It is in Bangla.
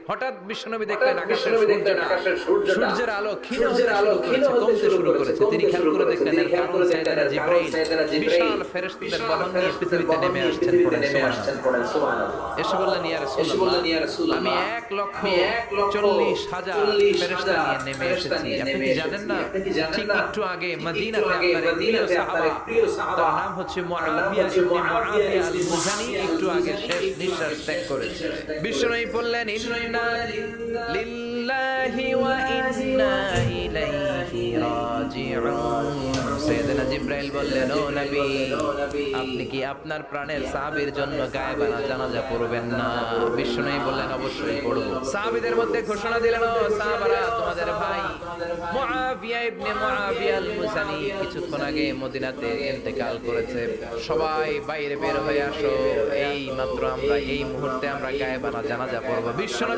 হঠাৎ বিশ্বনবী দেখলেন আকাশের সূর্যের আলো ক্ষীণ কমতে শুরু করেছে। তিনি খেয়াল করে দেখলেন এর কারণ সাইয়েদনা জিবরাইল বিশাল ফেরেশতাদের বহন নিয়ে পৃথিবীতে নেমে আসছেন। পড়েন সুবহানাল্লাহ। এসে বললেন ইয়া রাসূলুল্লাহ, আমি 1,40,000 ফেরেশতা নিয়ে নেমে এসেছি। আপনি কি জানেন না ঠিক একটু আগে মদিনাতে আপনার এক প্রিয় সাহাবা, তার নাম হচ্ছে মুআবিয়া ইবনে মুআবিয়া আল-মুজানি, একটু আগে শেষ নিঃশ্বাস ত্যাগ করেছে। বিশ্বনবী বললেন ইন্না লিল্লাহি ওয়া ইন্না ইলাইহি রাজিউন। সাইয়েদনা জিবরাইল বললেন, ও নবী, আপনি কি আপনার প্রাণের সাহাবীর জন্য গায়েবানা জানাজা পড়বেন না? বিশ্বনবী বললেন, অবশ্যই পড়ব। সাহাবীদের মধ্যে ঘোষণা দিলেন, ও সাহাবারা, তোমাদের ভাই মুআবিয়া ইবনে মুআবিয়া আল-মুজানি কিছুক্ষণ আগে মদিনাতে ইন্তেকাল করেছে। সবাই বাইরে বের হয়ে আসো, এই মাত্র আমরা এই মুহূর্তে আমরা গায়েবানা জানাজা পড়ব। বিশ্বনবী